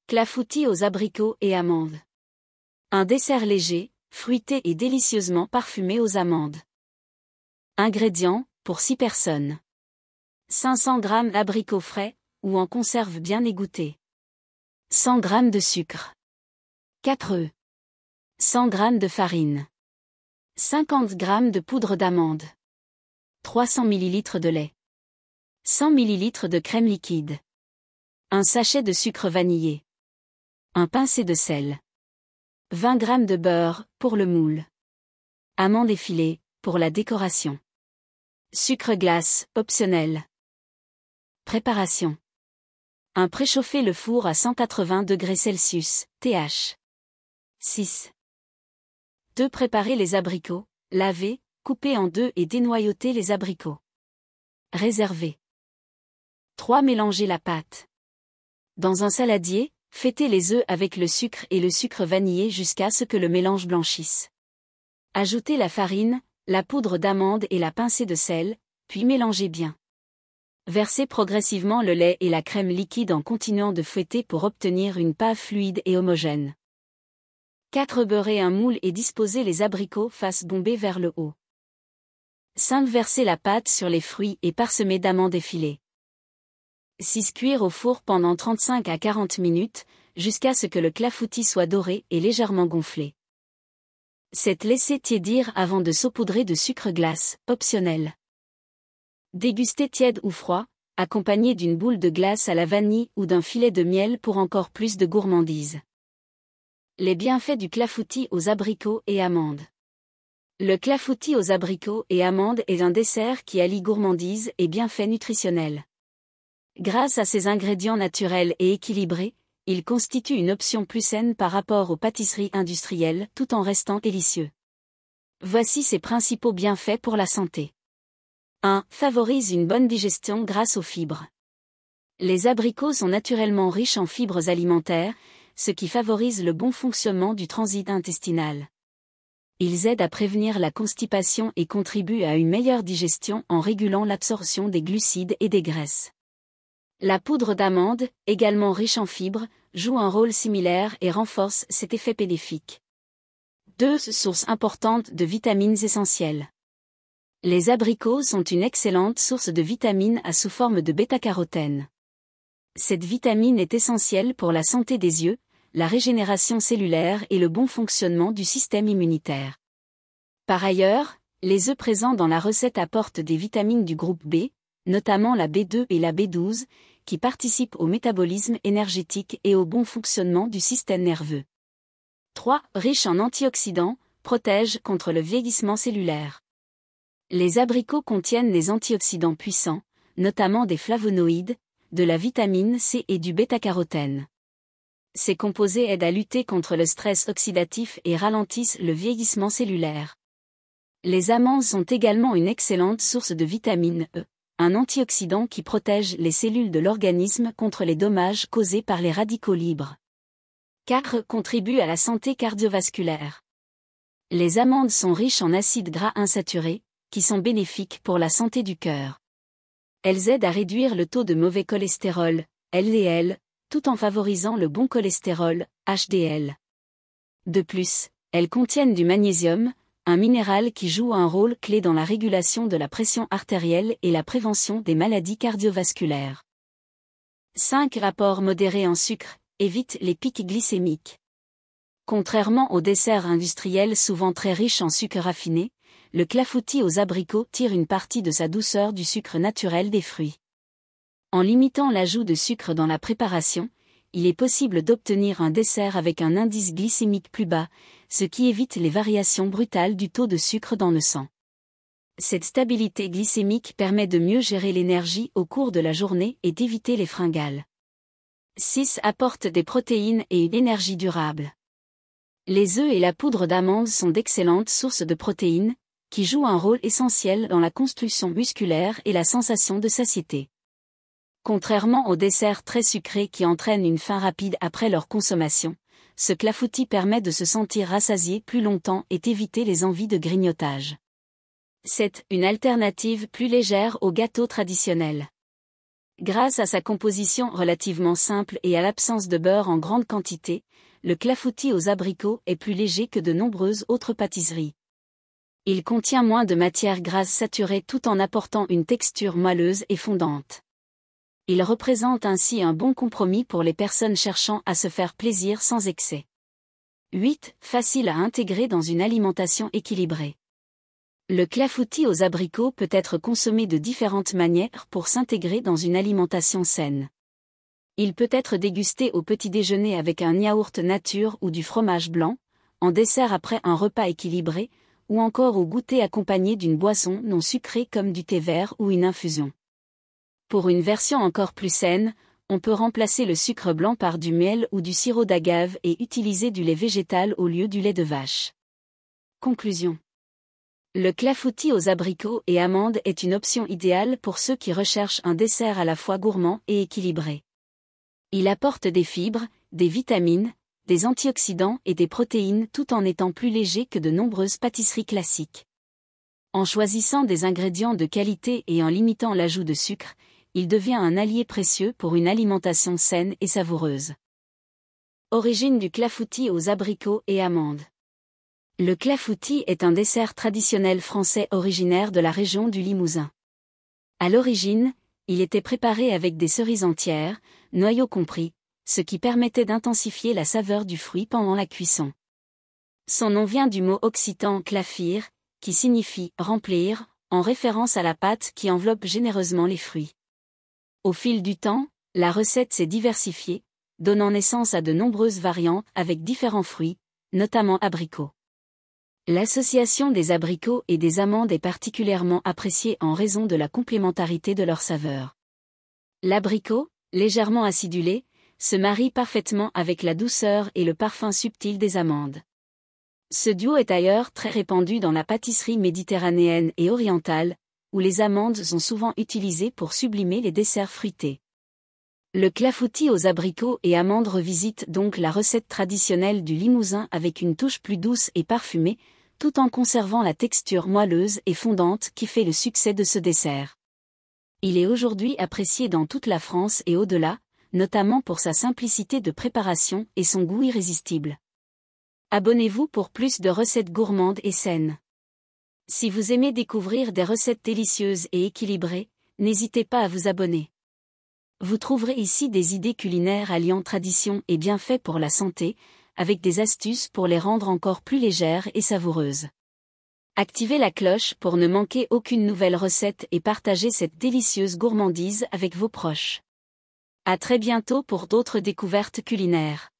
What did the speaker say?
Clafoutis aux abricots et amandes. Un dessert léger, fruité et délicieusement parfumé aux amandes. Ingrédients, pour 6 personnes. 500 g d'abricots frais, ou en conserve bien égouttés. 100 g de sucre. 4 œufs. 100 g de farine. 50 g de poudre d'amande. 300 ml de lait. 100 ml de crème liquide. Un sachet de sucre vanillé. Un pincé de sel. 20 g de beurre, pour le moule. Amandes effilées, pour la décoration. Sucre glace, optionnel. Préparation. 1. Préchauffer le four à 180 degrés Celsius, TH. 6. 2. Préparer les abricots, laver, couper en deux et dénoyauter les abricots. Réserver. 3. Mélanger la pâte. Dans un saladier, fêtez les œufs avec le sucre et le sucre vanillé jusqu'à ce que le mélange blanchisse. Ajoutez la farine, la poudre d'amande et la pincée de sel, puis mélangez bien. Versez progressivement le lait et la crème liquide en continuant de fouetter pour obtenir une pâte fluide et homogène. 4. Beurrez un moule et disposez les abricots face bombée vers le haut. 5. Versez la pâte sur les fruits et parsemez d'amandes effilées. 6. Cuire au four pendant 35 à 40 minutes, jusqu'à ce que le clafoutis soit doré et légèrement gonflé. 7. Laissez tiédir avant de saupoudrer de sucre glace, optionnel. Dégustez tiède ou froid, accompagné d'une boule de glace à la vanille ou d'un filet de miel pour encore plus de gourmandise. Les bienfaits du clafoutis aux abricots et amandes. Le clafoutis aux abricots et amandes est un dessert qui allie gourmandise et bienfaits nutritionnels. Grâce à ses ingrédients naturels et équilibrés, il constitue une option plus saine par rapport aux pâtisseries industrielles tout en restant délicieux. Voici ses principaux bienfaits pour la santé. 1. Favorise une bonne digestion grâce aux fibres. Les abricots sont naturellement riches en fibres alimentaires, ce qui favorise le bon fonctionnement du transit intestinal. Ils aident à prévenir la constipation et contribuent à une meilleure digestion en régulant l'absorption des glucides et des graisses. La poudre d'amande, également riche en fibres, joue un rôle similaire et renforce cet effet bénéfique. 2. Source importante de vitamines essentielles. Les abricots sont une excellente source de vitamine A sous forme de bêta-carotène. Cette vitamine est essentielle pour la santé des yeux, la régénération cellulaire et le bon fonctionnement du système immunitaire. Par ailleurs, les œufs présents dans la recette apportent des vitamines du groupe B, notamment la B2 et la B12, qui participent au métabolisme énergétique et au bon fonctionnement du système nerveux. 3. Riche en antioxydants, protège contre le vieillissement cellulaire. Les abricots contiennent des antioxydants puissants, notamment des flavonoïdes, de la vitamine C et du bêta-carotène. Ces composés aident à lutter contre le stress oxydatif et ralentissent le vieillissement cellulaire. Les amandes sont également une excellente source de vitamine E, un antioxydant qui protège les cellules de l'organisme contre les dommages causés par les radicaux libres. 4. Contribue à la santé cardiovasculaire. Les amandes sont riches en acides gras insaturés, qui sont bénéfiques pour la santé du cœur. Elles aident à réduire le taux de mauvais cholestérol, LDL, tout en favorisant le bon cholestérol, HDL. De plus, elles contiennent du magnésium, un minéral qui joue un rôle clé dans la régulation de la pression artérielle et la prévention des maladies cardiovasculaires. 5. Apport modéré en sucre, évite les pics glycémiques. Contrairement aux desserts industriels souvent très riches en sucre raffiné, le clafoutis aux abricots tire une partie de sa douceur du sucre naturel des fruits. En limitant l'ajout de sucre dans la préparation, il est possible d'obtenir un dessert avec un indice glycémique plus bas, ce qui évite les variations brutales du taux de sucre dans le sang. Cette stabilité glycémique permet de mieux gérer l'énergie au cours de la journée et d'éviter les fringales. 6. Apporte des protéines et une énergie durable. Les œufs et la poudre d'amande sont d'excellentes sources de protéines, qui jouent un rôle essentiel dans la construction musculaire et la sensation de satiété. Contrairement aux desserts très sucrés qui entraînent une faim rapide après leur consommation, ce clafoutis permet de se sentir rassasié plus longtemps et d'éviter les envies de grignotage. 7. Une alternative plus légère aux gâteaux traditionnels. Grâce à sa composition relativement simple et à l'absence de beurre en grande quantité, le clafoutis aux abricots est plus léger que de nombreuses autres pâtisseries. Il contient moins de matières grasses saturées tout en apportant une texture moelleuse et fondante. Il représente ainsi un bon compromis pour les personnes cherchant à se faire plaisir sans excès. 8. Facile à intégrer dans une alimentation équilibrée. Le clafoutis aux abricots peut être consommé de différentes manières pour s'intégrer dans une alimentation saine. Il peut être dégusté au petit déjeuner avec un yaourt nature ou du fromage blanc, en dessert après un repas équilibré, ou encore au goûter accompagné d'une boisson non sucrée comme du thé vert ou une infusion. Pour une version encore plus saine, on peut remplacer le sucre blanc par du miel ou du sirop d'agave et utiliser du lait végétal au lieu du lait de vache. Conclusion. Le clafoutis aux abricots et amandes est une option idéale pour ceux qui recherchent un dessert à la fois gourmand et équilibré. Il apporte des fibres, des vitamines, des antioxydants et des protéines tout en étant plus léger que de nombreuses pâtisseries classiques. En choisissant des ingrédients de qualité et en limitant l'ajout de sucre, il devient un allié précieux pour une alimentation saine et savoureuse. Origine du clafoutis aux abricots et amandes. Le clafoutis est un dessert traditionnel français originaire de la région du Limousin. À l'origine, il était préparé avec des cerises entières, noyaux compris, ce qui permettait d'intensifier la saveur du fruit pendant la cuisson. Son nom vient du mot occitan clafir, qui signifie remplir, en référence à la pâte qui enveloppe généreusement les fruits. Au fil du temps, la recette s'est diversifiée, donnant naissance à de nombreuses variantes avec différents fruits, notamment abricots. L'association des abricots et des amandes est particulièrement appréciée en raison de la complémentarité de leur saveur. L'abricot, légèrement acidulé, se marie parfaitement avec la douceur et le parfum subtil des amandes. Ce duo est d'ailleurs très répandu dans la pâtisserie méditerranéenne et orientale, où les amandes sont souvent utilisées pour sublimer les desserts fruités. Le clafoutis aux abricots et amandes revisite donc la recette traditionnelle du Limousin avec une touche plus douce et parfumée, tout en conservant la texture moelleuse et fondante qui fait le succès de ce dessert. Il est aujourd'hui apprécié dans toute la France et au-delà, notamment pour sa simplicité de préparation et son goût irrésistible. Abonnez-vous pour plus de recettes gourmandes et saines. Si vous aimez découvrir des recettes délicieuses et équilibrées, n'hésitez pas à vous abonner. Vous trouverez ici des idées culinaires alliant tradition et bienfaits pour la santé, avec des astuces pour les rendre encore plus légères et savoureuses. Activez la cloche pour ne manquer aucune nouvelle recette et partagez cette délicieuse gourmandise avec vos proches. À très bientôt pour d'autres découvertes culinaires.